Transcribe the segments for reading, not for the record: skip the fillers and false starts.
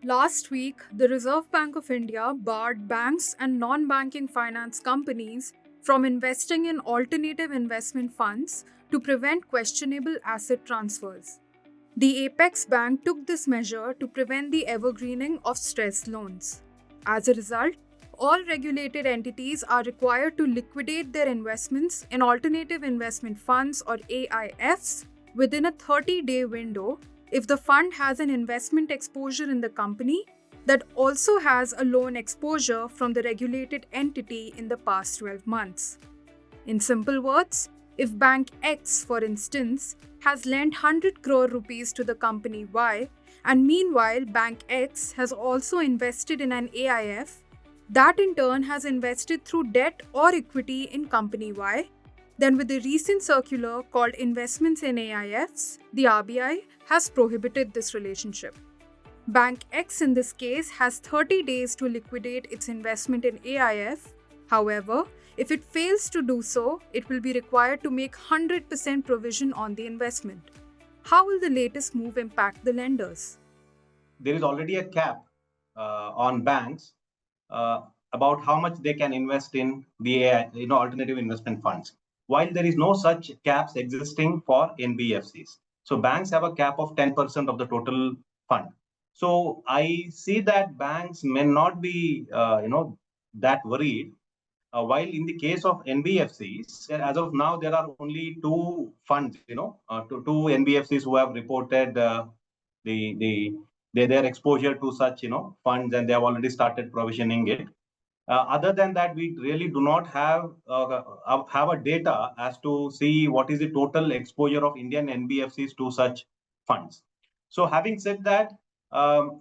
Last week, the Reserve Bank of India barred banks and non-banking finance companies from investing in alternative investment funds to prevent questionable asset transfers. The Apex Bank took this measure to prevent the evergreening of stressed loans. As a result, all regulated entities are required to liquidate their investments in alternative investment funds or AIFs within a 30-day window if the fund has an investment exposure in the company that also has a loan exposure from the regulated entity in the past 12 months. In simple words, if Bank X, for instance, has lent 100 crore rupees to the company Y, and meanwhile Bank X has also invested in an AIF, that in turn has invested through debt or equity in company Y, then with the recent circular called Investments in AIFs, the RBI has prohibited this relationship. Bank X in this case has 30 days to liquidate its investment in AIF. However, if it fails to do so, it will be required to make 100% provision on the investment. How will the latest move impact the lenders? There is already a cap on banks about how much they can invest in the alternative investment funds. While there is no such caps existing for NBFCs, so banks have a cap of 10% of the total fund. So I see that banks may not be that worried. While in the case of NBFCs, as of now there are only two funds, two NBFCs who have reported the their exposure to such funds, and they have already started provisioning it. Other than that, we really do not have a data as to see what is the total exposure of Indian NBFCs to such funds. So, having said that,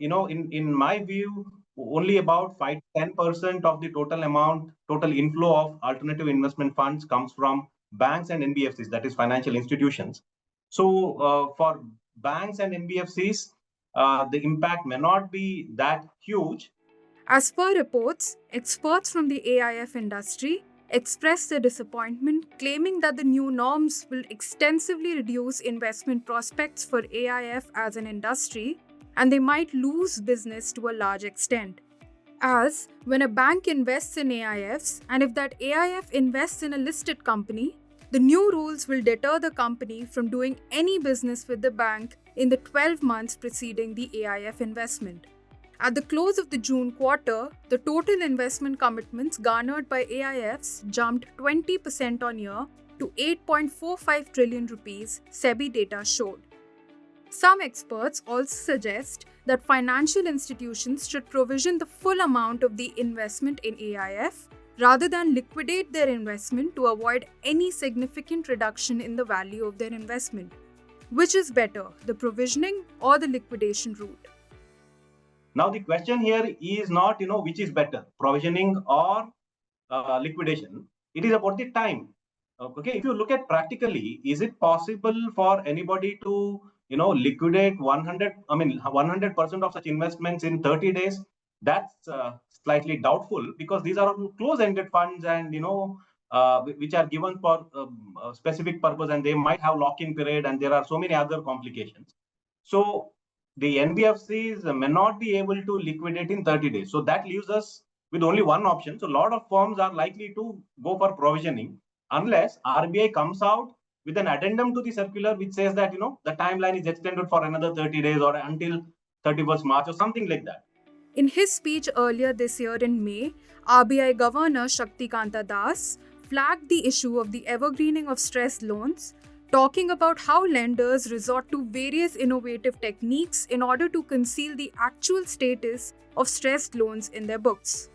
in my view, only about 5-10% of the total inflow of alternative investment funds comes from banks and NBFCs, that is financial institutions. So, for banks and NBFCs, the impact may not be that huge. As per reports, experts from the AIF industry expressed their disappointment, claiming that the new norms will extensively reduce investment prospects for AIF as an industry, and they might lose business to a large extent. As when a bank invests in AIFs, and if that AIF invests in a listed company, the new rules will deter the company from doing any business with the bank in the 12 months preceding the AIF investment. At the close of the June quarter, the total investment commitments garnered by AIFs jumped 20% on year to 8.45 trillion rupees, SEBI data showed. Some experts also suggest that financial institutions should provision the full amount of the investment in AIF rather than liquidate their investment to avoid any significant reduction in the value of their investment. Which is better, the provisioning or the liquidation route? Now, the question here is not, which is better, provisioning or liquidation. It is about the time. Okay, if you look at practically, is it possible for anybody to, liquidate 100% of such investments in 30 days? That's slightly doubtful, because these are close-ended funds, and which are given for a specific purpose, and they might have lock-in period, and there are so many other complications. So the NBFCs may not be able to liquidate in 30 days. So that leaves us with only one option. So a lot of firms are likely to go for provisioning unless RBI comes out with an addendum to the circular which says that, the timeline is extended for another 30 days or until 31st March or something like that. In his speech earlier this year in May, RBI Governor Shaktikanta Das flagged the issue of the evergreening of stressed loans, talking about how lenders resort to various innovative techniques in order to conceal the actual status of stressed loans in their books.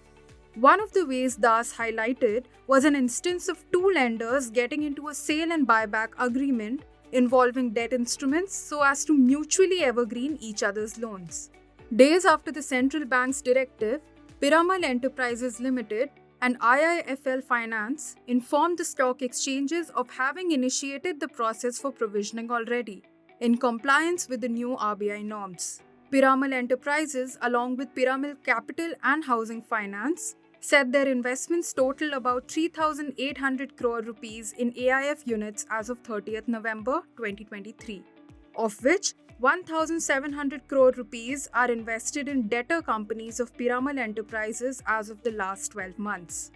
One of the ways Das highlighted was an instance of two lenders getting into a sale and buyback agreement involving debt instruments so as to mutually evergreen each other's loans. Days after the central bank's directive, Piramal Enterprises Limited and IIFL Finance informed the stock exchanges of having initiated the process for provisioning already, in compliance with the new RBI norms. Piramal Enterprises, along with Piramal Capital and Housing Finance, said their investments total about 3,800 crore rupees in AIF units as of 30th November 2023. of which 1,700 crore rupees are invested in debtor companies of Piramal Enterprises as of the last 12 months.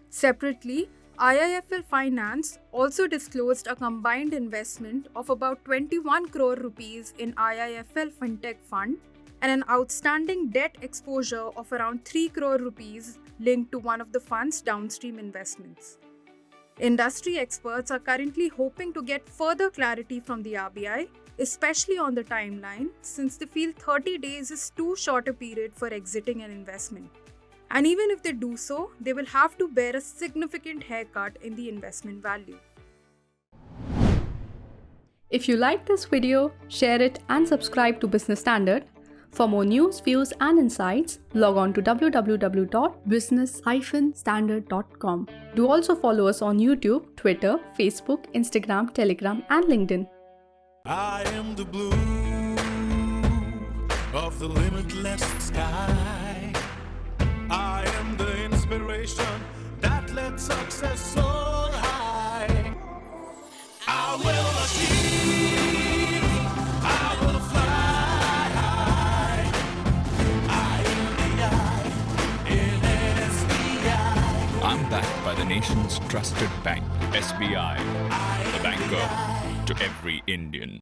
Separately, IIFL Finance also disclosed a combined investment of about 21 crore rupees in IIFL Fintech Fund and an outstanding debt exposure of around 3 crore rupees linked to one of the fund's downstream investments. Industry experts are currently hoping to get further clarity from the RBI, especially on the timeline, since they feel 30 days is too short a period for exiting an investment. And even if they do so, they will have to bear a significant haircut in the investment value. If you like this video, share it and subscribe to Business Standard. For more news, views and insights, log on to www.business-standard.com. Do also follow us on YouTube, Twitter, Facebook, Instagram, Telegram and LinkedIn. I am the blue of the limitless sky. I am the inspiration that led success soar high. I will achieve, I will fly high. I am the I in SBI. I'm backed by the nation's trusted bank, SBI, the banker to every Indian.